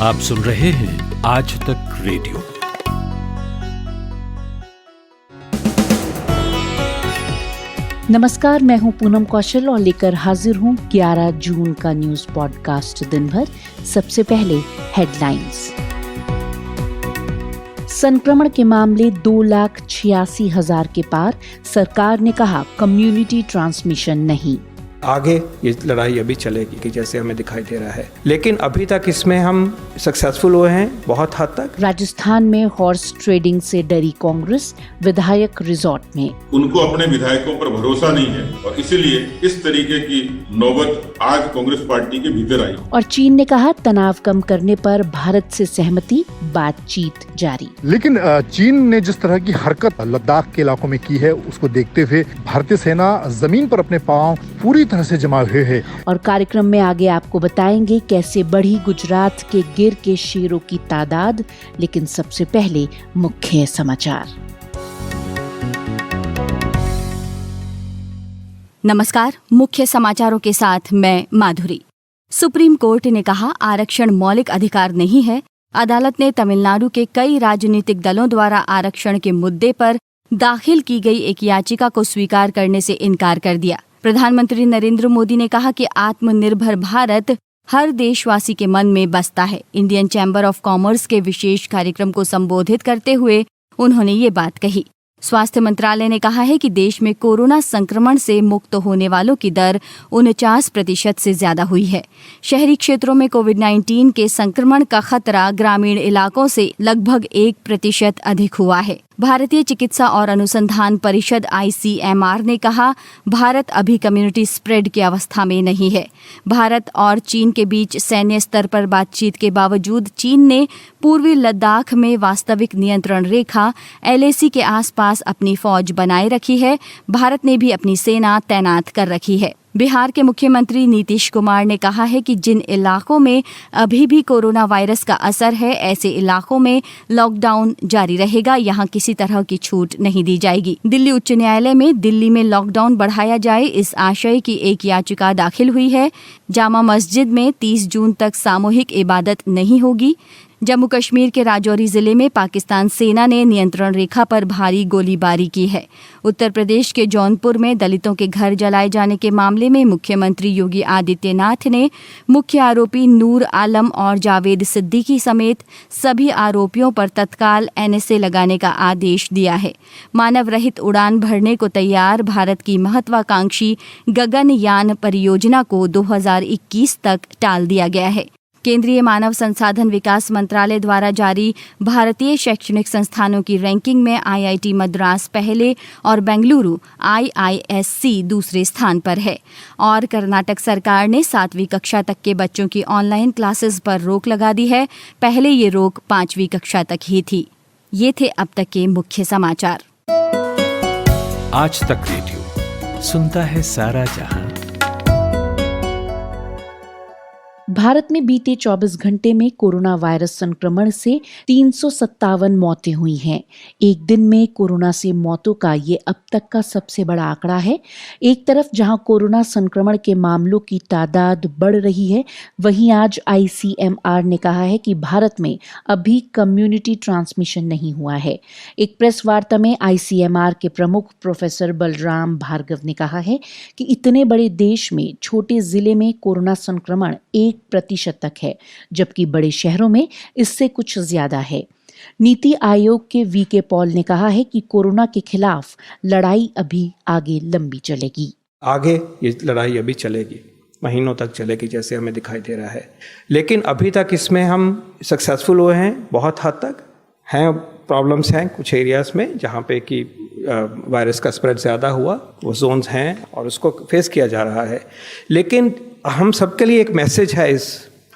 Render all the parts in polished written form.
आप सुन रहे हैं आज तक रेडियो। नमस्कार, मैं हूं पूनम कौशल और लेकर हाजिर हूं 11 जून का न्यूज पॉडकास्ट। दिन भर सबसे पहले हेडलाइंस। संक्रमण के मामले 2,86,000 के पार, सरकार ने कहा कम्युनिटी ट्रांसमिशन नहीं। आगे ये लड़ाई अभी चलेगी कि जैसे हमें दिखाई दे रहा है, लेकिन अभी तक इसमें हम सक्सेसफुल हुए हैं बहुत हद तक। राजस्थान में हॉर्स ट्रेडिंग से डरी कांग्रेस, विधायक रिजॉर्ट में। उनको अपने विधायकों पर भरोसा नहीं है और इसीलिए इस तरीके की नौबत आज कांग्रेस पार्टी के भीतर आई। और चीन ने कहा तनाव कम करने पर भारत से सहमति, बातचीत जारी। लेकिन चीन ने जिस तरह की हरकत लद्दाख के इलाकों में की है, उसको देखते हुए भारतीय सेना जमीन पर अपने पांव पूरी तरह से जमा हुए है। और कार्यक्रम में आगे आपको बताएंगे कैसे बढ़ी गुजरात के गिर के शेरों की तादाद। लेकिन सबसे पहले मुख्य समाचार। नमस्कार, मुख्य समाचारों के साथ मैं माधुरी। सुप्रीम कोर्ट ने कहा आरक्षण मौलिक अधिकार नहीं है। अदालत ने तमिलनाडु के कई राजनीतिक दलों द्वारा आरक्षण के मुद्दे पर दाखिल की गई एक याचिका को स्वीकार करने से इनकार कर दिया। प्रधानमंत्री नरेंद्र मोदी ने कहा कि आत्मनिर्भर भारत हर देशवासी के मन में बसता है। इंडियन चैम्बर ऑफ कॉमर्स के विशेष कार्यक्रम को संबोधित करते हुए उन्होंने ये बात कही। स्वास्थ्य मंत्रालय ने कहा है कि देश में कोरोना संक्रमण से मुक्त होने वालों की दर 49% से ज्यादा हुई है। शहरी क्षेत्रों में कोविड-19 के संक्रमण का खतरा ग्रामीण इलाकों से लगभग 1% अधिक हुआ है। भारतीय चिकित्सा और अनुसंधान परिषद ICMR ने कहा भारत अभी कम्युनिटी स्प्रेड की अवस्था में नहीं है। भारत और चीन के बीच सैन्य स्तर पर बातचीत के बावजूद चीन ने पूर्वी लद्दाख में वास्तविक नियंत्रण रेखा LAC के आसपास अपनी फौज बनाए रखी है। भारत ने भी अपनी सेना तैनात कर रखी है। बिहार के मुख्यमंत्री नीतीश कुमार ने कहा है कि जिन इलाकों में अभी भी कोरोना वायरस का असर है, ऐसे इलाकों में लॉकडाउन जारी रहेगा। यहाँ किसी तरह की छूट नहीं दी जाएगी। दिल्ली उच्च न्यायालय में दिल्ली में लॉकडाउन बढ़ाया जाए, इस आशय की एक याचिका दाखिल हुई है। जामा मस्जिद में 30 जून तक सामूहिक इबादत नहीं होगी। जम्मू कश्मीर के राजौरी जिले में पाकिस्तान सेना ने नियंत्रण रेखा पर भारी गोलीबारी की है। उत्तर प्रदेश के जौनपुर में दलितों के घर जलाए जाने के मामले में मुख्यमंत्री योगी आदित्यनाथ ने मुख्य आरोपी नूर आलम और जावेद सिद्दीकी समेत सभी आरोपियों पर तत्काल NSA लगाने का आदेश दिया है। मानव रहित उड़ान भरने को तैयार भारत की महत्वाकांक्षी गगनयान परियोजना को 2021 तक टाल दिया गया है। केंद्रीय मानव संसाधन विकास मंत्रालय द्वारा जारी भारतीय शैक्षणिक संस्थानों की रैंकिंग में IIT मद्रास पहले और बेंगलुरु IISc दूसरे स्थान पर है। और कर्नाटक सरकार ने 7वीं कक्षा तक के बच्चों की ऑनलाइन क्लासेस पर रोक लगा दी है। पहले ये रोक 5वीं कक्षा तक ही थी। ये थे अब तक के मुख्य समाचार। आज तक रेडियो सुनता है सारा जहां। भारत में बीते 24 घंटे में कोरोना वायरस संक्रमण से 357 मौतें हुई हैं। एक दिन में कोरोना से मौतों का ये अब तक का सबसे बड़ा आंकड़ा है। एक तरफ जहां कोरोना संक्रमण के मामलों की तादाद बढ़ रही है, वहीं आज ICMR ने कहा है कि भारत में अभी कम्युनिटी ट्रांसमिशन नहीं हुआ है। एक प्रेस वार्ता में ICMR के प्रमुख प्रोफेसर बलराम भार्गव ने कहा है कि इतने बड़े देश में छोटे जिले में कोरोना संक्रमण 1% तक है, जबकि बड़े शहरों में इससे कुछ ज्यादा है। नीति आयोग के VK पॉल ने कहा है कि कोरोना के खिलाफ लड़ाई अभी आगे लंबी चलेगी। आगे ये लड़ाई अभी चलेगी, महीनों तक चलेगी जैसे हमें दिखाई दे रहा है, लेकिन अभी तक इसमें हम सक्सेसफुल हुए हैं बहुत हद तक। हैं प्रॉब्लम्स हैं कुछ एरियाज़ में जहाँ पे कि वायरस का स्प्रेड ज़्यादा हुआ, वो जोन्स हैं और उसको फेस किया जा रहा है। लेकिन हम सबके लिए एक मैसेज है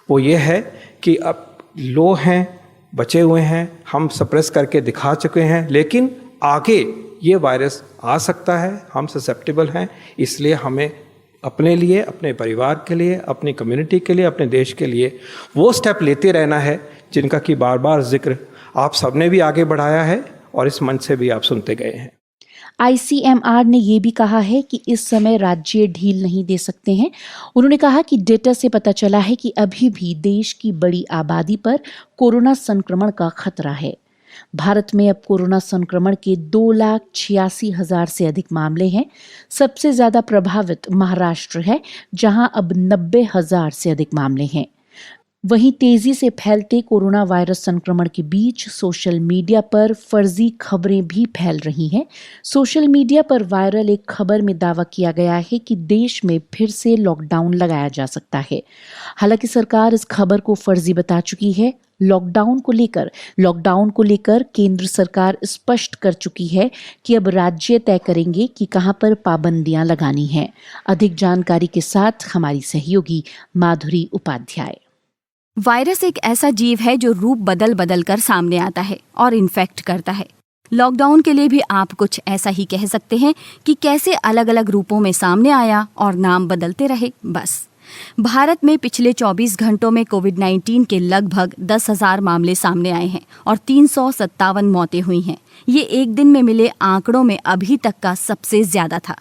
वो ये है कि अब लो हैं, बचे हुए हैं, हम सप्रेस करके दिखा चुके हैं, लेकिन आगे ये वायरस आ सकता है, हम ससेप्टेबल हैं। इसलिए हमें अपने लिए, अपने परिवार के लिए, अपनी कम्युनिटी के लिए, अपने देश के लिए वो स्टेप लेते रहना है जिनका कि बार बार जिक्र आप सबने भी आगे बढ़ाया है और इस मंच से भी आप सुनते गए हैं। ICMR ने ये भी कहा है कि इस समय राज्य ढील नहीं दे सकते हैं। उन्होंने कहा कि डेटा से पता चला है कि अभी भी देश की बड़ी आबादी पर कोरोना संक्रमण का खतरा है। भारत में अब कोरोना संक्रमण के 2,86,000 से अधिक मामले हैं। सबसे ज्यादा प्रभावित महाराष्ट्र है, जहां अब 90,000 से अधिक मामले हैं। वहीं तेजी से फैलते कोरोना वायरस संक्रमण के बीच सोशल मीडिया पर फर्जी खबरें भी फैल रही हैं। सोशल मीडिया पर वायरल एक खबर में दावा किया गया है कि देश में फिर से लॉकडाउन लगाया जा सकता है। हालांकि सरकार इस खबर को फर्जी बता चुकी है। लॉकडाउन को लेकर केंद्र सरकार स्पष्ट कर चुकी है कि अब राज्य तय करेंगे कि कहां पर पाबंदियां लगानी हैं। अधिक जानकारी के साथ हमारी सहयोगी माधुरी उपाध्याय। वायरस एक ऐसा जीव है जो रूप बदल बदल कर सामने आता है और इन्फेक्ट करता है। लॉकडाउन के लिए भी आप कुछ ऐसा ही कह सकते हैं कि कैसे अलग अलग रूपों में सामने आया और नाम बदलते रहे। बस भारत में पिछले 24 घंटों में कोविड-19 के लगभग 10,000 मामले सामने आए हैं और 357 मौतें हुई हैं। ये एक दिन में मिले आंकड़ों में अभी तक का सबसे ज्यादा था।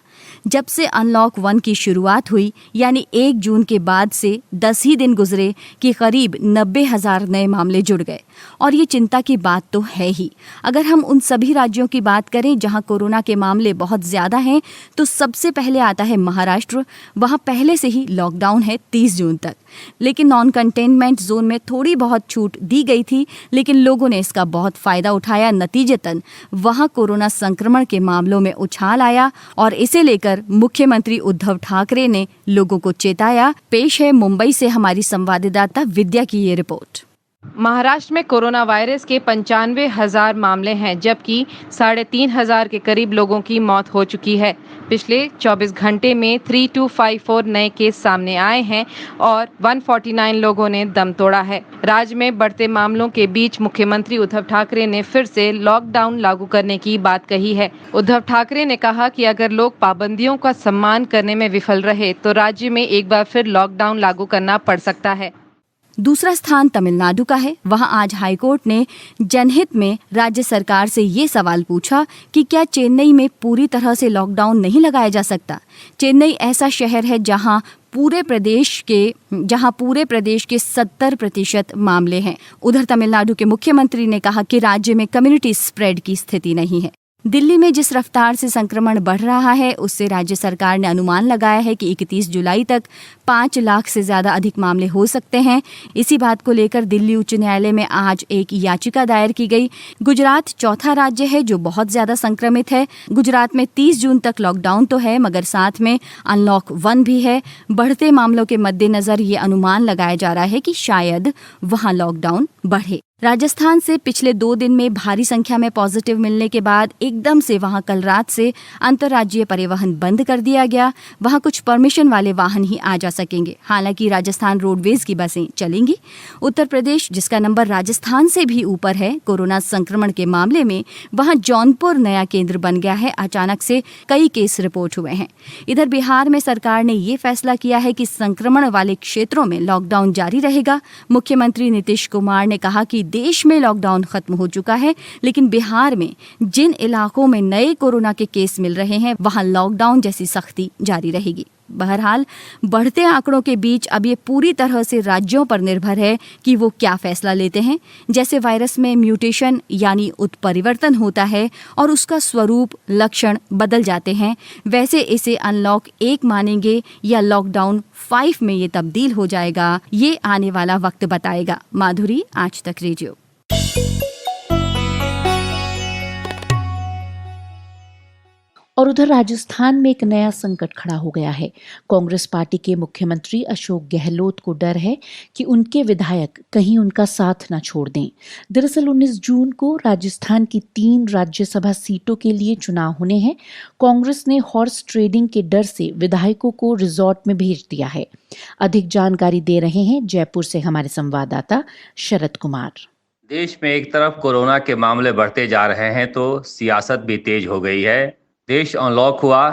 जब से अनलॉक 1 की शुरुआत हुई, यानी 1 जून के बाद से 10 ही दिन गुजरे कि करीब 90,000 नए मामले जुड़ गए। और ये चिंता की बात तो है ही। अगर हम उन सभी राज्यों की बात करें जहां कोरोना के मामले बहुत ज्यादा हैं, तो सबसे पहले आता है महाराष्ट्र। वहां पहले से ही लॉकडाउन है 30 जून तक, लेकिन नॉन कंटेनमेंट जोन में थोड़ी बहुत छूट दी गई थी, लेकिन लोगों ने इसका बहुत फायदा उठाया। नतीजतन वहां कोरोना संक्रमण के मामलों में उछाल आया और इसे लेकर मुख्यमंत्री उद्धव ठाकरे ने लोगों को चेताया। पेश है मुंबई से हमारी संवाददाता विद्या की ये रिपोर्ट। महाराष्ट्र में कोरोना वायरस के 95,000 मामले हैं, जबकि 3,500 के करीब लोगों की मौत हो चुकी है। पिछले 24 घंटे में 3254 नए केस सामने आए हैं और 149 लोगों ने दम तोड़ा है। राज्य में बढ़ते मामलों के बीच मुख्यमंत्री उद्धव ठाकरे ने फिर से लॉकडाउन लागू करने की बात कही है। उद्धव ठाकरे ने कहा कि अगर लोग पाबंदियों का सम्मान करने में विफल रहे तो राज्य में एक बार फिर लॉकडाउन लागू करना पड़ सकता है। दूसरा स्थान तमिलनाडु का है। वहां आज हाईकोर्ट ने जनहित में राज्य सरकार से ये सवाल पूछा कि क्या चेन्नई में पूरी तरह से लॉकडाउन नहीं लगाया जा सकता। चेन्नई ऐसा शहर है जहां पूरे प्रदेश के 70% मामले हैं। उधर तमिलनाडु के मुख्यमंत्री ने कहा कि राज्य में कम्युनिटी स्प्रेड की स्थिति नहीं है। दिल्ली में जिस रफ्तार से संक्रमण बढ़ रहा है, उससे राज्य सरकार ने अनुमान लगाया है कि 31 जुलाई तक 5 लाख से ज्यादा अधिक मामले हो सकते हैं। इसी बात को लेकर दिल्ली उच्च न्यायालय में आज एक याचिका दायर की गई। गुजरात चौथा राज्य है जो बहुत ज्यादा संक्रमित है। गुजरात में 30 जून तक लॉकडाउन तो है, मगर साथ में अनलॉक 1 भी है। बढ़ते मामलों के मद्देनजर ये अनुमान लगाया जा रहा है कि शायद वहां लॉकडाउन बढ़े। राजस्थान से पिछले 2 दिन में भारी संख्या में पॉजिटिव मिलने के बाद एकदम से वहां कल रात से अंतर्राज्यीय परिवहन बंद कर दिया गया। वहां कुछ परमिशन वाले वाहन ही आ जा सकेंगे। हालांकि राजस्थान रोडवेज की बसें चलेंगी। उत्तर प्रदेश, जिसका नंबर राजस्थान से भी ऊपर है कोरोना संक्रमण के मामले में, वहां जौनपुर नया केंद्र बन गया है। अचानक से कई केस रिपोर्ट हुए हैं। इधर बिहार में सरकार ने ये फैसला किया है कि संक्रमण वाले क्षेत्रों में लॉकडाउन जारी रहेगा। मुख्यमंत्री नीतीश कुमार ने कहा कि देश में लॉकडाउन खत्म हो चुका है, लेकिन बिहार में जिन इलाकों में नए कोरोना के केस मिल रहे हैं, वहां लॉकडाउन जैसी सख्ती जारी रहेगी। बहरहाल बढ़ते आंकड़ों के बीच अब ये पूरी तरह से राज्यों पर निर्भर है कि वो क्या फैसला लेते हैं। जैसे वायरस में म्यूटेशन यानी उत्परिवर्तन होता है और उसका स्वरूप, लक्षण बदल जाते हैं, वैसे इसे अनलॉक 1 मानेंगे या लॉकडाउन 5 में ये तब्दील हो जाएगा, ये आने वाला वक्त बताएगा। माधुरी, आज तक रेडियो। और उधर राजस्थान में एक नया संकट खड़ा हो गया है। कांग्रेस पार्टी के मुख्यमंत्री अशोक गहलोत को डर है कि उनके विधायक कहीं उनका साथ न छोड़ दें। दरअसल 19 जून को राजस्थान की 3 राज्यसभा सीटों के लिए चुनाव होने हैं। कांग्रेस ने हॉर्स ट्रेडिंग के डर से विधायकों को रिजॉर्ट में भेज दिया है। अधिक जानकारी दे रहे हैं जयपुर से हमारे संवाददाता शरद कुमार। देश में एक तरफ कोरोना के मामले बढ़ते जा रहे हैं तो सियासत भी तेज हो गई है। देश अनलॉक हुआ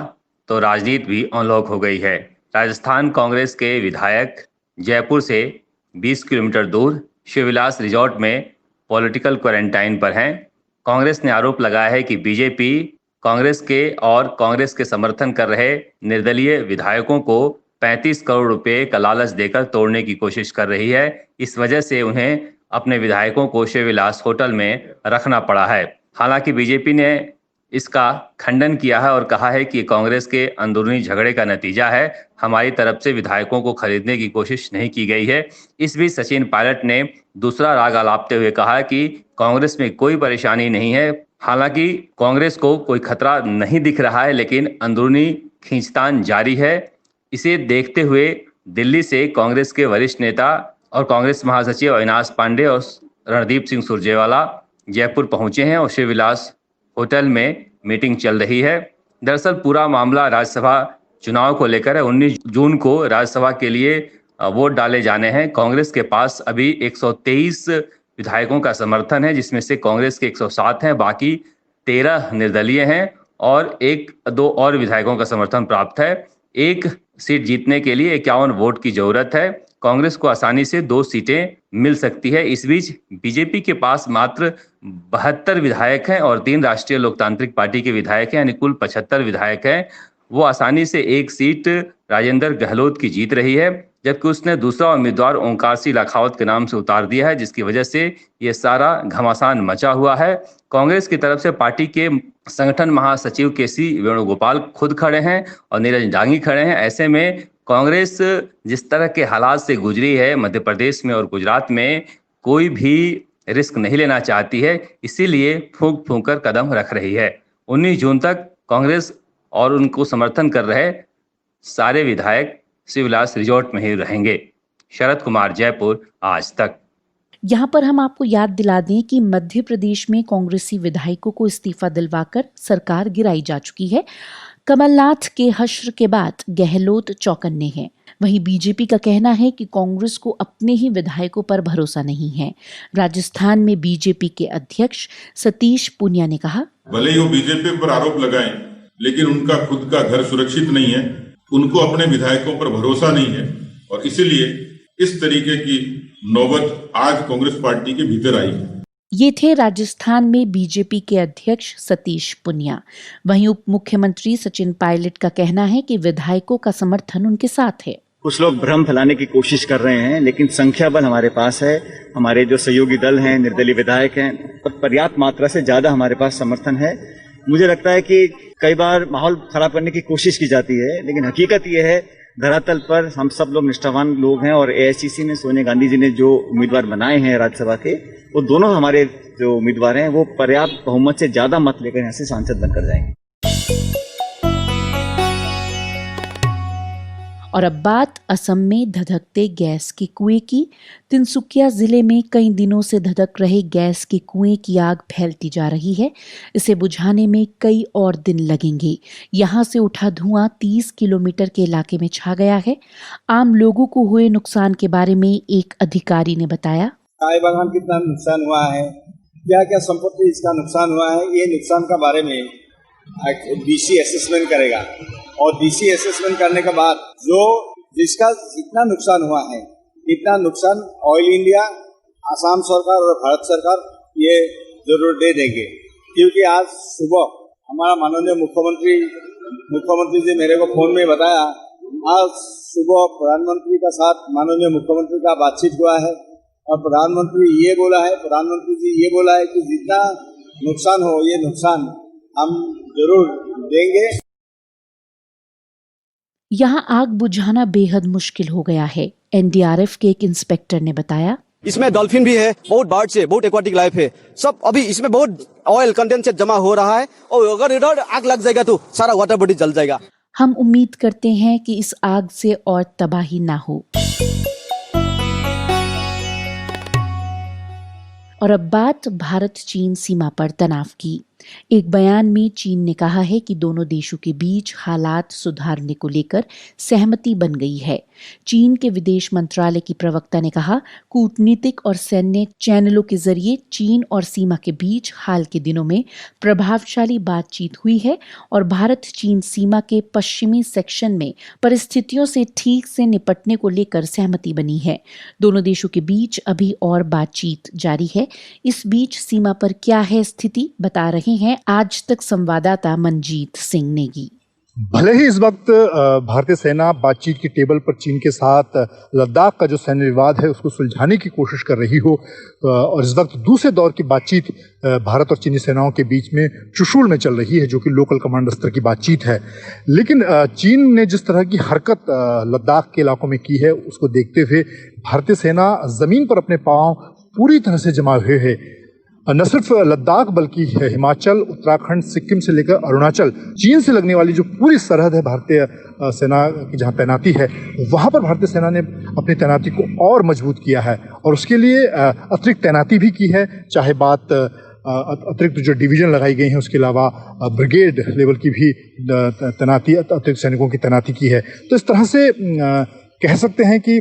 तो राजनीति भी अनलॉक हो गई है। राजस्थान कांग्रेस के विधायक जयपुर से 20 किलोमीटर दूर शिवविलास रिजॉर्ट में पॉलिटिकल क्वारंटाइन पर हैं। कांग्रेस ने आरोप लगाया है कि बीजेपी कांग्रेस के समर्थन कर रहे निर्दलीय विधायकों को 35 करोड़ रुपए का लालच देकर तोड़ने की कोशिश कर रही है। इस वजह से उन्हें अपने विधायकों को शिवविलास होटल में रखना पड़ा है। हालांकि बीजेपी ने इसका खंडन किया है और कहा है कि कांग्रेस के अंदरूनी झगड़े का नतीजा है। हमारी तरफ से विधायकों को खरीदने की कोशिश नहीं की गई है। इस बीच सचिन पायलट ने दूसरा राग आलापते हुए कहा कि कांग्रेस में कोई परेशानी नहीं है। हालांकि कांग्रेस को कोई खतरा नहीं दिख रहा है, लेकिन अंदरूनी खींचतान जारी है। इसे देखते हुए दिल्ली से कांग्रेस के वरिष्ठ नेता और कांग्रेस महासचिव अविनाश पांडे और रणदीप सिंह सुरजेवाला जयपुर पहुंचे हैं और शिवविलास होटल में मीटिंग चल रही है। दरअसल पूरा मामला राज्यसभा चुनाव को लेकर है। 19 जून को राज्यसभा के लिए वोट डाले जाने हैं। कांग्रेस के पास अभी 123 विधायकों का समर्थन है, जिसमें से कांग्रेस के 107 हैं, बाकी 13 निर्दलीय हैं और 1-2 और विधायकों का समर्थन प्राप्त है। एक सीट जीतने के लिए 51 वोट की जरूरत है। कांग्रेस को आसानी से 2 सीटें मिल सकती है। इस बीच बीजेपी के पास मात्र 72 विधायक हैं और 3 राष्ट्रीय लोकतांत्रिक पार्टी के विधायक हैं, यानी कुल 75 विधायक हैं। वो आसानी से एक सीट राजेंद्र गहलोत की जीत रही है, जबकि उसने दूसरा उम्मीदवार ओंकार सिंह लाखावत के नाम से उतार दिया है, जिसकी वजह से ये सारा घमासान मचा हुआ है। कांग्रेस की तरफ से पार्टी के संगठन महासचिव केसी वेणुगोपाल खुद खड़े हैं और नीरज डांगी खड़े हैं। ऐसे में कांग्रेस जिस तरह के हालात से गुजरी है मध्य प्रदेश में और गुजरात में, कोई भी रिस्क नहीं लेना चाहती है, इसीलिए फूंक फूंक कर कदम रख रही है। 19 जून तक कांग्रेस और उनको समर्थन कर रहे सारे विधायक शिवविलास रिजॉर्ट में ही रहेंगे। शरद कुमार, जयपुर, आज तक। यहाँ पर हम आपको याद दिला दें कि मध्य प्रदेश में कांग्रेसी विधायकों को इस्तीफा दिलवाकर सरकार गिराई जा चुकी है। कमलनाथ के हश्र के बाद गहलोत चौकन्ने हैं। वहीं बीजेपी का कहना है कि कांग्रेस को अपने ही विधायकों पर भरोसा नहीं है। राजस्थान में बीजेपी के अध्यक्ष सतीश पूनिया ने कहा, भले ही वो बीजेपी पर आरोप लगाएं, लेकिन उनका खुद का घर सुरक्षित नहीं है। उनको अपने विधायकों पर भरोसा नहीं है और इसीलिए इस तरीके की नौबत आज कांग्रेस पार्टी के भीतर आई है। ये थे राजस्थान में बीजेपी के अध्यक्ष सतीश पूनिया। वहीं उप मुख्यमंत्री सचिन पायलट का कहना है कि विधायकों का समर्थन उनके साथ है। कुछ लोग भ्रम फैलाने की कोशिश कर रहे हैं, लेकिन संख्या बल हमारे पास है। हमारे जो सहयोगी दल हैं, निर्दलीय विधायक हैं, पर्याप्त मात्रा से ज्यादा हमारे पास समर्थन है। मुझे लगता है कि कई बार माहौल खराब करने की कोशिश की जाती है, लेकिन हकीकत यह है धरातल पर हम सब लोग निष्ठावान लोग हैं और एआईसीसी ने, सोनिया गांधी जी ने जो उम्मीदवार बनाए हैं राज्यसभा के, वो दोनों हमारे जो उम्मीदवार हैं वो पर्याप्त बहुमत से ज्यादा मत लेकर यहाँ से सांसद बनकर जाएंगे। और अब बात असम में धधकते गैस के कुएं की। तिनसुकिया जिले में कई दिनों से धधक रहे गैस के कुएं की आग फैलती जा रही है। इसे बुझाने में कई और दिन लगेंगे। यहाँ से उठा धुआं 30 किलोमीटर के इलाके में छा गया है। आम लोगों को हुए नुकसान के बारे में एक अधिकारी ने बताया, चाय बागान कितना नुकसान हुआ है, क्या क्या संपत्ति इसका नुकसान हुआ है, ये नुकसान का बारे में डीसी असेसमेंट करेगा और डीसी असेसमेंट करने के बाद जिसका जितना नुकसान हुआ है, इतना नुकसान ऑयल इंडिया, असम सरकार और भारत सरकार ये जरूर दे देंगे। क्योंकि आज सुबह हमारा माननीय मुख्यमंत्री जी मेरे को फोन में बताया, आज सुबह प्रधानमंत्री का साथ माननीय मुख्यमंत्री का बातचीत हुआ है और प्रधानमंत्री जी ये बोला है कि जितना नुकसान हो ये नुकसान हम जरूर देंगे। यहाँ आग बुझाना बेहद मुश्किल हो गया है। एनडीआरएफ के एक इंस्पेक्टर ने बताया, इसमें डॉल्फिन भी है, बहुत बर्ड्स है, बहुत एक्वाटिक लाइफ है, सब अभी इसमें बहुत ऑयल कंडेंसेट जमा हो रहा है और अगर इधर आग लग जाएगा तो सारा वाटर बॉडी जल जाएगा। हम उम्मीद करते हैं कि इस आग से और तबाही ना हो। और अब बात भारत चीन सीमा पर तनाव की। एक बयान में चीन ने कहा है कि दोनों देशों के बीच हालात सुधारने को लेकर सहमति बन गई है। चीन के विदेश मंत्रालय की प्रवक्ता ने कहा, कूटनीतिक और सैन्य चैनलों के जरिए चीन और सीमा के बीच हाल के दिनों में प्रभावशाली बातचीत हुई है और भारत चीन सीमा के पश्चिमी सेक्शन में परिस्थितियों से ठीक से निपटने को लेकर सहमति बनी है। दोनों देशों के बीच अभी और बातचीत जारी है। इस बीच सीमा पर क्या है स्थिति, बता रहे रहे हैं आज तक संवाददाता मंजीत सिंह नेगी। भले ही इस वक्त भारतीय सेना बातचीत की टेबल पर चीन के साथ लद्दाख का जो सैन्य विवाद है उसको सुलझाने की कोशिश कर रही हो, और इस वक्त दूसरे दौर की बातचीत भारत और चीनी सेनाओं के बीच में चुशूल में चल रही है, जो कि लोकल कमांडर स्तर की बातचीत है। लेकिन चीन ने जिस तरह की हरकत लद्दाख के इलाकों में की है उसको देखते हुए भारतीय सेना जमीन पर अपने पांव पूरी तरह से जमाए हुए है। न सिर्फ लद्दाख बल्कि हिमाचल, उत्तराखंड, सिक्किम से लेकर अरुणाचल, चीन से लगने वाली जो पूरी सरहद है भारतीय सेना की जहां तैनाती है, वहां पर भारतीय सेना ने अपनी तैनाती को और मजबूत किया है और उसके लिए अतिरिक्त तैनाती भी की है। चाहे बात अतिरिक्त जो डिवीजन लगाई गई हैं, उसके अलावा ब्रिगेड लेवल की भी तैनाती, अतिरिक्त सैनिकों की तैनाती की है। तो इस तरह से कह सकते हैं कि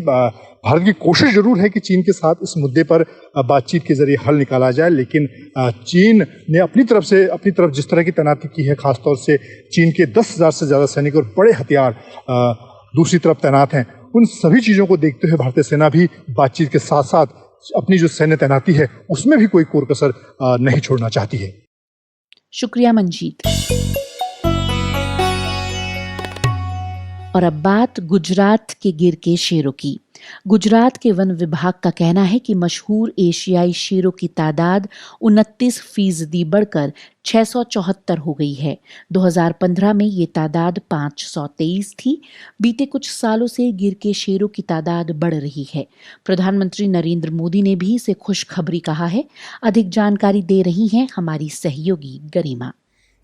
भारत की कोशिश जरूर है कि चीन के साथ इस मुद्दे पर बातचीत के जरिए हल निकाला जाए, लेकिन चीन ने अपनी तरफ जिस तरह की तैनाती की है, खासतौर से चीन के 10,000 से ज़्यादा सैनिक और बड़े हथियार दूसरी तरफ तैनात हैं, उन सभी चीज़ों को देखते हुए भारतीय सेना भी बातचीत के साथ साथ अपनी जो सैन्य तैनाती है उसमें भी कोई कोर कसर नहीं छोड़ना चाहती है। शुक्रिया मंजीत। और अब बात गुजरात के गिर के शेरों की। गुजरात के वन विभाग का कहना है कि मशहूर एशियाई शेरों की तादाद 29% बढ़कर 674 हो गई है। 2015 में ये तादाद 523 थी। बीते कुछ सालों से गिर के शेरों की तादाद बढ़ रही है। प्रधानमंत्री नरेंद्र मोदी ने भी इसे खुशखबरी कहा है। अधिक जानकारी दे रही हैं हमारी सहयोगी गरिमा।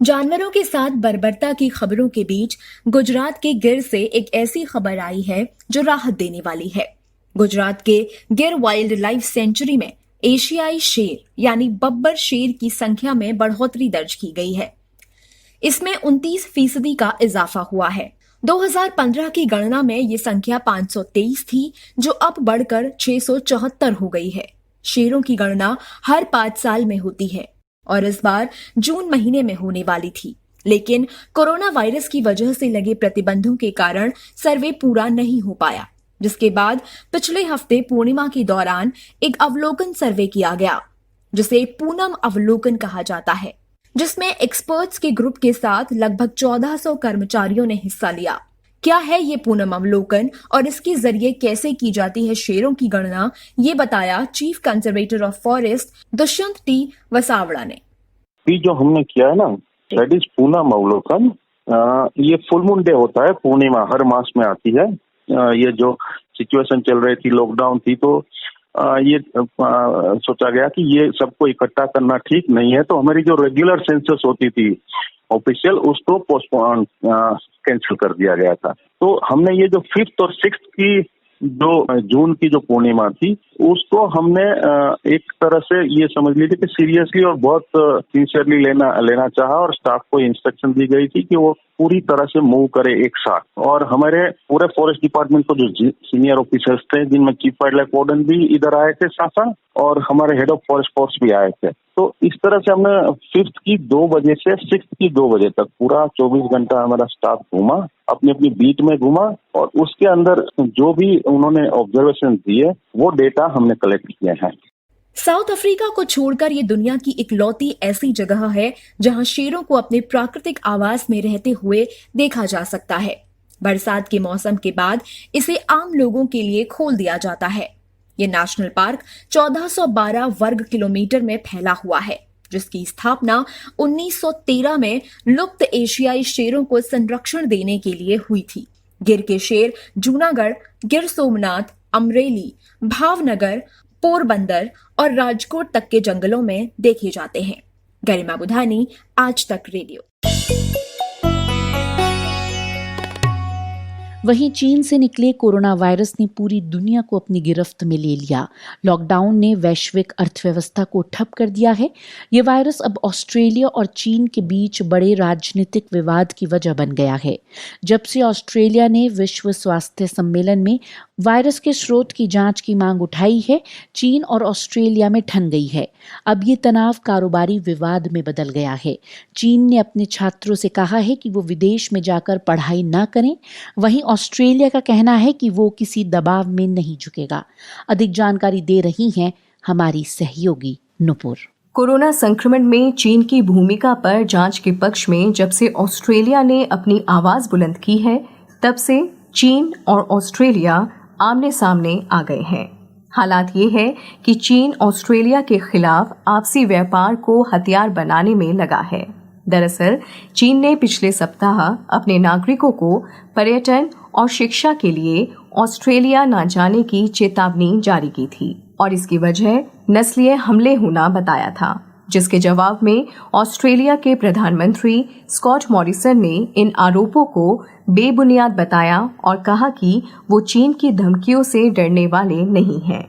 जानवरों के साथ बर्बरता की खबरों के बीच गुजरात के गिर से एक ऐसी खबर आई है जो राहत देने वाली है। गुजरात के गिर वाइल्ड लाइफ सेंचुरी में एशियाई शेर यानी बब्बर शेर की संख्या में बढ़ोतरी दर्ज की गई है। इसमें 29% का इजाफा हुआ है। 2015 की गणना में ये संख्या 523 थी, जो अब बढ़कर 674 हो गई है। शेरों की गणना हर 5 साल में होती है और इस बार जून महीने में होने वाली थी, लेकिन कोरोना वायरस की वजह से लगे प्रतिबंधों के कारण सर्वे पूरा नहीं हो पाया, जिसके बाद पिछले हफ्ते पूर्णिमा के दौरान एक अवलोकन सर्वे किया गया, जिसे पूनम अवलोकन कहा जाता है, जिसमें एक्सपर्ट्स के ग्रुप के साथ लगभग 1400 कर्मचारियों ने हिस्सा लिया। क्या है ये पूनम अवलोकन और इसके जरिए कैसे की जाती है शेरों की गणना, ये बताया chief conservator of forest Dushyant T Vasavada ने। जो हमने किया है ना, दैट इज पूनम अवलोकन। ये फुल मून डे होता है, पूर्णिमा हर मास में आती है। ये जो सिचुएशन चल रही थी, लॉकडाउन थी, तो ये सोचा गया कि ये सबको इकट्ठा करना ठीक नहीं है, तो हमारी जो रेगुलर सेंसस होती थी ऑफिशियल, उसको पोस्टपोन कैंसिल कर दिया गया था। तो हमने ये जो 5th और 6th की जो जून की जो पूर्णिमा थी, उसको हमने एक तरह से ये समझ ली थी कि सीरियसली और बहुत सिंसियरली लेना चाहा, और स्टाफ को इंस्ट्रक्शन दी गई थी कि वो पूरी तरह से मूव करे एक साथ। और हमारे पूरे फॉरेस्ट डिपार्टमेंट को जो सीनियर ऑफिसर्स थे, जिनमें चीफ वाइल्ड लाइफ वार्डन भी इधर आए थे साथ, और हमारे हेड ऑफ फॉरेस्ट फोर्स भी आए थे। तो इस तरह से हमने 5th की 2 बजे से 6th की 2 बजे तक पूरा 24 घंटा हमारा स्टाफ घूमा, अपनी अपनी बीट में घूमा, और उसके अंदर जो भी उन्होंने ऑब्जर्वेशन दिए वो डेटा हमने कलेक्ट किए हैं। साउथ अफ्रीका को छोड़कर ये दुनिया की इकलौती ऐसी जगह है जहां शेरों को अपने प्राकृतिक आवास में रहते हुए देखा जा सकता है। बरसात के मौसम के बाद इसे आम लोगों के लिए खोल दिया जाता है। ये नेशनल पार्क 1412 वर्ग किलोमीटर में फैला हुआ है, जिसकी स्थापना 1913 में लुप्त एशियाई शेरों को संरक्षण देने के लिए हुई थी। गिर के शेर जूनागढ़, गिर सोमनाथ, अमरेली, भावनगर, पोरबंदर और राजकोट तक के जंगलों में देखे जाते हैं। गरिमा बुधानी, आज तक रेडियो। वहीं चीन से निकले कोरोना वायरस ने पूरी दुनिया को अपनी गिरफ्त में ले लिया। लॉकडाउन ने वैश्विक अर्थव्यवस्था को ठप कर दिया है। ये वायरस अब ऑस्ट्रेलिया और चीन के बीच बड़े राजनीतिक विवाद की वजह बन गया है। जब से ऑस्ट्रेलिया ने विश्व स्वास्थ्य सम्मेलन में वायरस के स्रोत की जांच की मांग उठाई है, चीन और ऑस्ट्रेलिया में ठन गई है। अब ये तनाव कारोबारी विवाद में बदल गया है। चीन ने अपने छात्रों से कहा है कि वो विदेश में जाकर पढ़ाई ना करें। वहीं ऑस्ट्रेलिया का कहना है कि वो किसी दबाव में नहीं झुकेगा। अधिक जानकारी दे रही हैं हमारी सहयोगी नुपुर। कोरोना संक्रमण में चीन की भूमिका पर जांच के पक्ष में जब से ऑस्ट्रेलिया ने अपनी आवाज बुलंद की है, तब से चीन और ऑस्ट्रेलिया आमने सामने आ गए हैं। हालात ये है कि चीन ऑस्ट्रेलिया के खिलाफ आपसी व्यापार को हथियार बनाने में लगा है। दरअसल चीन ने पिछले सप्ताह अपने नागरिकों को पर्यटन और शिक्षा के लिए ऑस्ट्रेलिया न जाने की चेतावनी जारी की थी और इसकी वजह नस्लीय हमले होना बताया था, जिसके जवाब में ऑस्ट्रेलिया के प्रधानमंत्री स्कॉट मॉरिसन ने इन आरोपों को बेबुनियाद बताया और कहा कि वो चीन की धमकियों से डरने वाले नहीं हैं।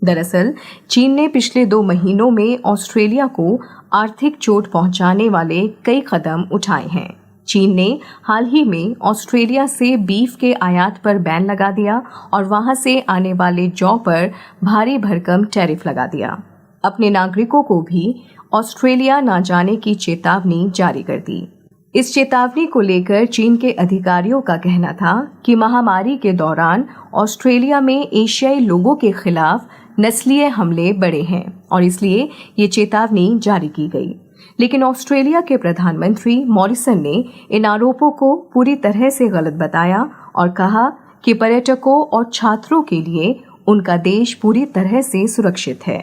दरअसल चीन ने पिछले 2 महीनों में ऑस्ट्रेलिया को आर्थिक चोट पहुंचाने वाले कई कदम उठाए हैं। चीन ने हाल ही में ऑस्ट्रेलिया से बीफ के आयात पर बैन लगा दिया और वहां से आने वाले जौ पर भारी भरकम टैरिफ लगा दिया। अपने नागरिकों को भी ऑस्ट्रेलिया न जाने की चेतावनी जारी कर दी। इस चेतावनी को लेकर चीन के अधिकारियों का कहना था कि महामारी के दौरान ऑस्ट्रेलिया में एशियाई लोगों के खिलाफ नस्लीय हमले बढ़े हैं और इसलिए ये चेतावनी जारी की गई। लेकिन ऑस्ट्रेलिया के प्रधानमंत्री मॉरिसन ने इन आरोपों को पूरी तरह से गलत बताया और कहा कि पर्यटकों और छात्रों के लिए उनका देश पूरी तरह से सुरक्षित है।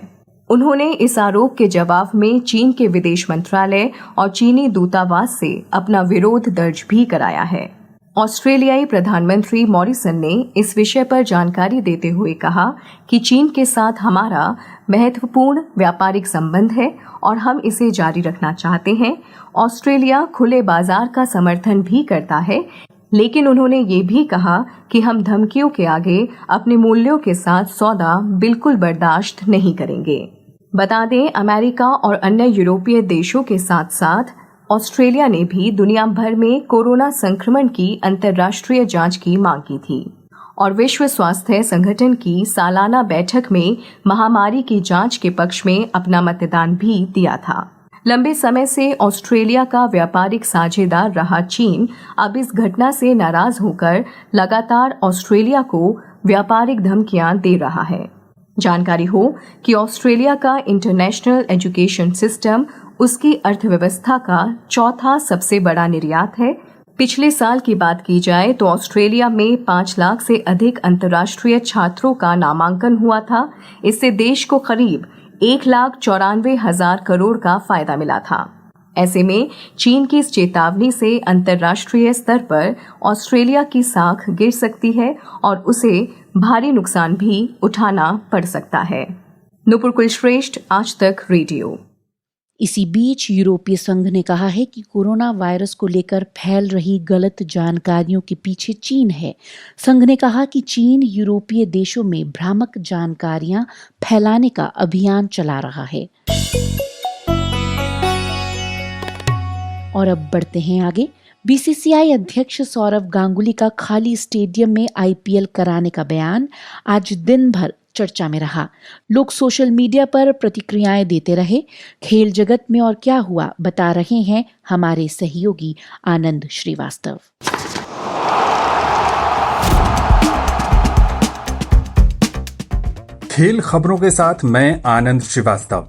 उन्होंने इस आरोप के जवाब में चीन के विदेश मंत्रालय और चीनी दूतावास से अपना विरोध दर्ज भी कराया है। ऑस्ट्रेलियाई प्रधानमंत्री मॉरिसन ने इस विषय पर जानकारी देते हुए कहा कि चीन के साथ हमारा महत्वपूर्ण व्यापारिक संबंध है और हम इसे जारी रखना चाहते हैं। ऑस्ट्रेलिया खुले बाजार का समर्थन भी करता है, लेकिन उन्होंने ये भी कहा कि हम धमकियों के आगे अपने मूल्यों के साथ सौदा बिल्कुल बर्दाश्त नहीं करेंगे। बता दें, अमेरिका और अन्य यूरोपीय देशों के साथ साथ ऑस्ट्रेलिया ने भी दुनिया भर में कोरोना संक्रमण की अंतर्राष्ट्रीय जांच की मांग की थी और विश्व स्वास्थ्य संगठन की सालाना बैठक में महामारी की जांच के पक्ष में अपना मतदान भी दिया था। लंबे समय से ऑस्ट्रेलिया का व्यापारिक साझेदार रहा चीन अब इस घटना से नाराज होकर लगातार ऑस्ट्रेलिया को व्यापारिक धमकियां दे रहा है। जानकारी हो कि ऑस्ट्रेलिया का इंटरनेशनल एजुकेशन सिस्टम उसकी अर्थव्यवस्था का चौथा सबसे बड़ा निर्यात है। पिछले साल की बात की जाए तो ऑस्ट्रेलिया में 5 लाख से अधिक अंतर्राष्ट्रीय छात्रों का नामांकन हुआ था। इससे देश को करीब 1,94,000 करोड़ का फायदा मिला था। ऐसे में चीन की इस चेतावनी से अंतर्राष्ट्रीय स्तर पर ऑस्ट्रेलिया की साख गिर सकती है और उसे भारी नुकसान भी उठाना पड़ सकता है। नुपुर कुलश्रेष्ठ, आज तक रेडियो। इसी बीच यूरोपीय संघ ने कहा है कि कोरोना वायरस को लेकर फैल रही गलत जानकारियों के पीछे चीन है। संघ ने कहा कि चीन यूरोपीय देशों में भ्रामक जानकारियां फैलाने का अभियान चला रहा है। और अब बढ़ते हैं आगे। बीसीसीआई अध्यक्ष सौरव गांगुली का खाली स्टेडियम में आईपीएल कराने का बयान आज दिन भर चर्चा में रहा। लोग सोशल मीडिया पर प्रतिक्रियाएं देते रहे। खेल जगत में और क्या हुआ, बता रहे हैं हमारे सहयोगी आनंद श्रीवास्तव। खेल खबरों के साथ मैं आनंद श्रीवास्तव।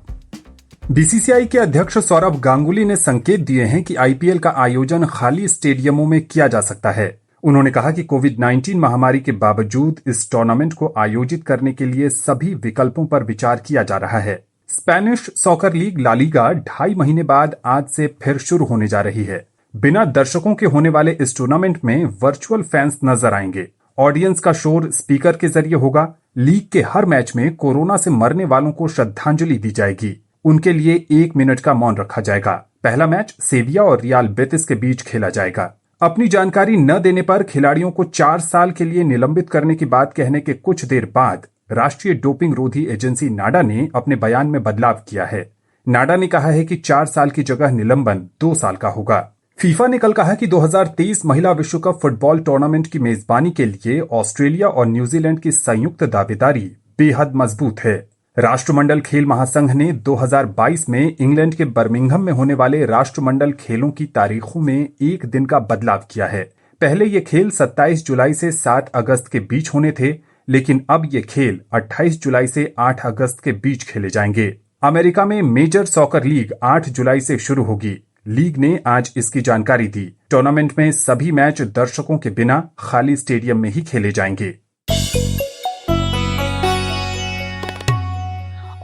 बीसीसीआई के अध्यक्ष सौरव गांगुली ने संकेत दिए हैं कि आईपीएल का आयोजन खाली स्टेडियमों में किया जा सकता है। उन्होंने कहा कि कोविड-19 महामारी के बावजूद इस टूर्नामेंट को आयोजित करने के लिए सभी विकल्पों पर विचार किया जा रहा है। Spanish soccer league La Liga 2.5 महीने बाद आज से फिर शुरू होने जा रही है। बिना दर्शकों के होने वाले इस टूर्नामेंट में वर्चुअल फैंस नजर आएंगे। ऑडियंस का शोर स्पीकर के जरिए होगा। लीग के हर मैच में कोरोना से मरने वालों को श्रद्धांजलि दी जाएगी। उनके लिए 1 मिनट का मौन रखा जाएगा। पहला मैच सेविया और रियल बेटिस के बीच खेला जाएगा। अपनी जानकारी न देने पर खिलाड़ियों को 4 साल के लिए निलंबित करने की बात कहने के कुछ देर बाद राष्ट्रीय डोपिंग रोधी एजेंसी नाडा ने अपने बयान में बदलाव किया है। नाडा ने कहा है कि 4 साल की जगह निलंबन 2 साल का होगा। फीफा ने कल कहा कि 2023 महिला विश्व कप फुटबॉल टूर्नामेंट की मेजबानी के लिए ऑस्ट्रेलिया और न्यूजीलैंड की संयुक्त दावेदारी बेहद मजबूत है। राष्ट्रमंडल खेल महासंघ ने 2022 में इंग्लैंड के बर्मिंघम में होने वाले राष्ट्रमंडल खेलों की तारीखों में 1 दिन का बदलाव किया है। पहले ये खेल 27 जुलाई से 7 अगस्त के बीच होने थे, लेकिन अब ये खेल 28 जुलाई से 8 अगस्त के बीच खेले जाएंगे। अमेरिका में मेजर सॉकर लीग 8 जुलाई से शुरू होगी। लीग ने आज इसकी जानकारी दी। टूर्नामेंट में सभी मैच दर्शकों के बिना खाली स्टेडियम में ही खेले जाएंगे।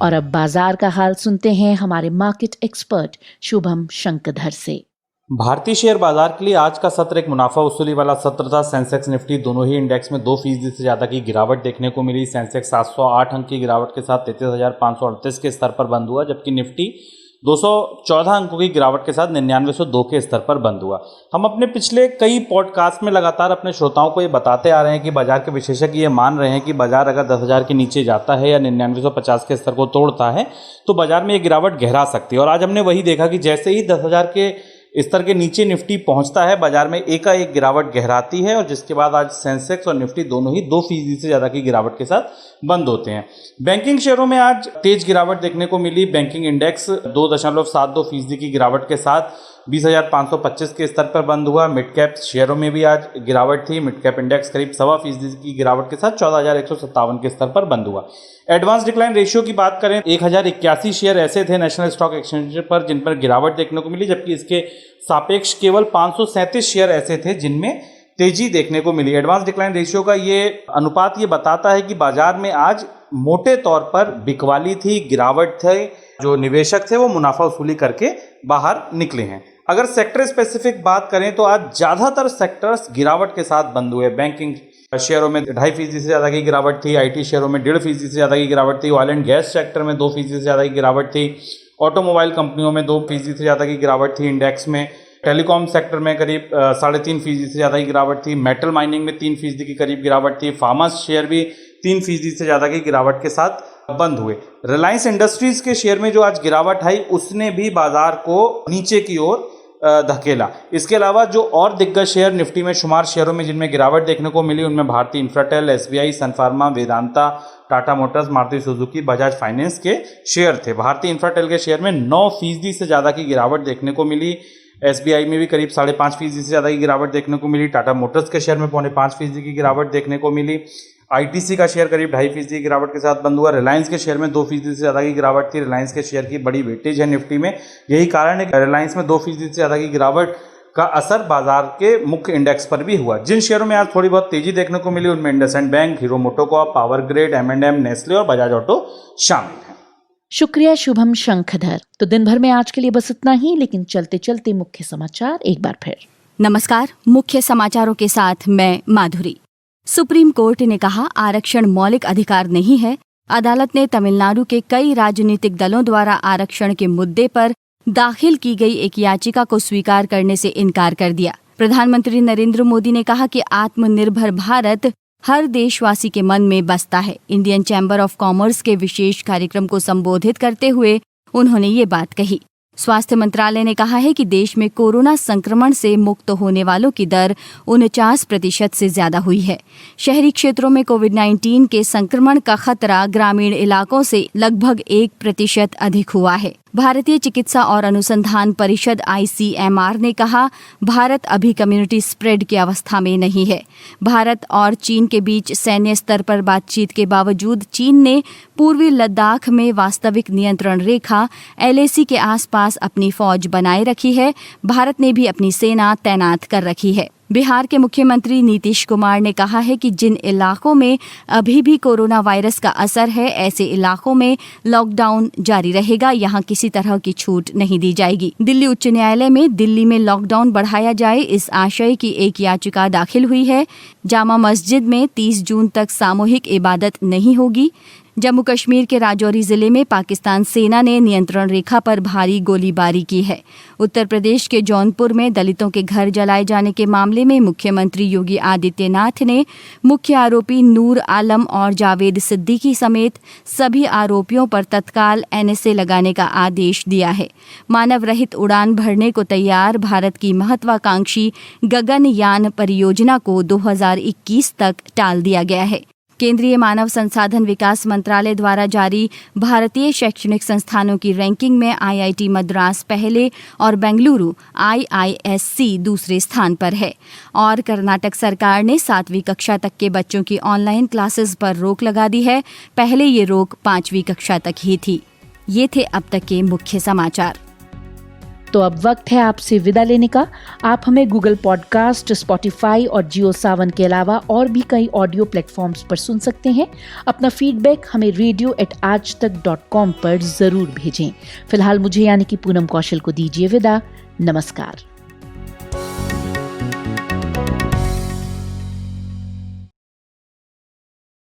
और अब बाजार का हाल सुनते हैं हमारे मार्केट एक्सपर्ट शुभम शंकधर से। भारतीय शेयर बाजार के लिए आज का सत्र एक मुनाफा वसूली वाला सत्र था। सेंसेक्स निफ्टी दोनों ही इंडेक्स में 2% से ज्यादा की गिरावट देखने को मिली। सेंसेक्स 708 अंक की गिरावट के साथ 33,538 के स्तर पर बंद हुआ, जबकि निफ्टी 214 अंकों की गिरावट के साथ 9902 के स्तर पर बंद हुआ। हम अपने पिछले कई पॉडकास्ट में लगातार अपने श्रोताओं को ये बताते आ रहे हैं कि बाजार के विशेषज्ञ ये मान रहे हैं कि बाजार अगर 10,000 के नीचे जाता है या 9950 के स्तर को तोड़ता है तो बाजार में ये गिरावट गहरा सकती है। और आज हमने वही देखा कि जैसे ही 10,000 के स्तर के नीचे निफ्टी पहुंचता है, बाजार में एकाएक गिरावट गहराती है और जिसके बाद आज सेंसेक्स और निफ्टी दोनों ही 2% से ज़्यादा की गिरावट के साथ बंद होते हैं। बैंकिंग शेयरों में आज तेज गिरावट देखने को मिली। बैंकिंग इंडेक्स 2.72% की गिरावट के साथ 20,525 के स्तर पर बंद हुआ। मिड कैप शेयरों में भी आज गिरावट थी। मिड कैप इंडेक्स करीब 1.25% की गिरावट के साथ 14,157 के स्तर पर बंद हुआ। एडवांस डिक्लाइन रेशियो की बात करें, 1081 शेयर ऐसे थे नेशनल स्टॉक एक्सचेंज पर जिन पर गिरावट देखने को मिली, जबकि इसके सापेक्ष केवल 537 शेयर ऐसे थे जिनमें तेजी देखने को मिली। एडवांस डिक्लाइन रेशियो का ये अनुपात ये बताता है कि बाजार में आज मोटे तौर पर बिकवाली थी, गिरावट थे। जो निवेशक थे वो मुनाफा वसूली करके बाहर निकले हैं। अगर सेक्टर स्पेसिफिक बात करें तो आज ज़्यादातर सेक्टर्स गिरावट के साथ बंद हुए। बैंकिंग शेयरों में 2.5% से ज़्यादा की गिरावट थी। आईटी शेयरों में 1.5% से ज़्यादा की गिरावट थी। ऑयल एंड गैस सेक्टर में 2% से ज़्यादा की गिरावट थी। ऑटोमोबाइल कंपनियों में 2% से ज़्यादा की गिरावट थी इंडेक्स में। टेलीकॉम सेक्टर में करीब 3.5% से ज़्यादा की गिरावट थी। मेटल माइनिंग में 3% की करीब गिरावट थी। फार्मा शेयर भी 3% से ज़्यादा की गिरावट के साथ बंद हुए। रिलायंस इंडस्ट्रीज के शेयर में जो आज गिरावट आई उसने भी बाजार को नीचे की ओर धकेला। इसके अलावा जो और दिग्गज शेयर निफ्टी में शुमार शेयरों में जिनमें गिरावट देखने को मिली उनमें Bharti Infratel, SBI, Sun Pharma, Vedanta, Tata Motors, Maruti Suzuki, Bajaj Finance के शेयर थे। भारतीय इंफ्राटेल के शेयर में 9% से ज़्यादा की गिरावट देखने को मिली। एसबीआई में भी करीब 5.5% से ज़्यादा की गिरावट देखने को मिली। टाटा मोटर्स के शेयर में 4.5% की गिरावट देखने को मिली। आईटीसी का शेयर करीब 2.5% की गिरावट के साथ बंद हुआ। रिलायंस के शेयर में 2% से ज़्यादा की गिरावट थी। रिलायंस के शेयर की बड़ी वेटेज है निफ्टी में, यही कारण है कि रिलायंस में 2% से ज़्यादा की गिरावट का असर बाजार के मुख्य इंडेक्स पर भी हुआ। जिन शेयरों में आज थोड़ी बहुत तेजी देखने को मिली उनमें IndusInd bank, hero MotoCorp, power grid, M&M, Nestle और बजाज ऑटो शामिल हैं। शुक्रिया शुभम शंखधर। तो दिन भर में आज के लिए बस इतना ही, लेकिन चलते चलते मुख्य समाचार एक बार फिर। नमस्कार, मुख्य समाचारों के साथ मैं माधुरी। सुप्रीम कोर्ट ने कहा आरक्षण मौलिक अधिकार नहीं है। अदालत ने तमिलनाडु के कई राजनीतिक दलों द्वारा आरक्षण के मुद्दे पर दाखिल की गई एक याचिका को स्वीकार करने से इनकार कर दिया। प्रधानमंत्री नरेंद्र मोदी ने कहा कि आत्मनिर्भर भारत हर देशवासी के मन में बसता है। इंडियन चैम्बर ऑफ कॉमर्स के विशेष कार्यक्रम को संबोधित करते हुए उन्होंने ये बात कही। स्वास्थ्य मंत्रालय ने कहा है कि देश में कोरोना संक्रमण से मुक्त होने वालों की दर 49% से ज्यादा हुई है। शहरी क्षेत्रों में कोविड-19 के संक्रमण का खतरा ग्रामीण इलाकों से लगभग 1% अधिक हुआ है। भारतीय चिकित्सा और अनुसंधान परिषद ICMR ने कहा भारत अभी कम्युनिटी स्प्रेड की अवस्था में नहीं है। भारत और चीन के बीच सैन्य स्तर पर बातचीत के बावजूद चीन ने पूर्वी लद्दाख में वास्तविक नियंत्रण रेखा LAC के आसपास अपनी फौज बनाए रखी है। भारत ने भी अपनी सेना तैनात कर रखी है। बिहार के मुख्यमंत्री नीतीश कुमार ने कहा है कि जिन इलाकों में अभी भी कोरोना वायरस का असर है, ऐसे इलाकों में लॉकडाउन जारी रहेगा। यहाँ किसी तरह की छूट नहीं दी जाएगी। दिल्ली उच्च न्यायालय में दिल्ली में लॉकडाउन बढ़ाया जाए इस आशय की एक याचिका दाखिल हुई है। जामा मस्जिद में 30 जून तक सामूहिक इबादत नहीं होगी। जम्मू कश्मीर के राजौरी जिले में पाकिस्तान सेना ने नियंत्रण रेखा पर भारी गोलीबारी की है। उत्तर प्रदेश के जौनपुर में दलितों के घर जलाए जाने के मामले में मुख्यमंत्री योगी आदित्यनाथ ने मुख्य आरोपी नूर आलम और जावेद सिद्दीकी समेत सभी आरोपियों पर तत्काल NSA लगाने का आदेश दिया है। मानव रहित उड़ान भरने को तैयार भारत की महत्वाकांक्षी गगनयान परियोजना को 2021 तक टाल दिया गया है। केंद्रीय मानव संसाधन विकास मंत्रालय द्वारा जारी भारतीय शैक्षणिक संस्थानों की रैंकिंग में IIT मद्रास पहले और बेंगलुरु IISc दूसरे स्थान पर है। और कर्नाटक सरकार ने 7वीं कक्षा तक के बच्चों की ऑनलाइन क्लासेस पर रोक लगा दी है। पहले ये रोक 5वीं कक्षा तक ही थी। ये थे अब तक के मुख्य समाचार। तो अब वक्त है आपसे विदा लेने का। आप हमें गूगल पॉडकास्ट, स्पॉटिफाई और जियो सावन के अलावा और भी कई ऑडियो प्लेटफॉर्म्स पर सुन सकते हैं। अपना फीडबैक हमें radio@aajtak.com पर जरूर भेजें। फिलहाल मुझे यानी कि पूनम कौशल को दीजिए विदा। नमस्कार।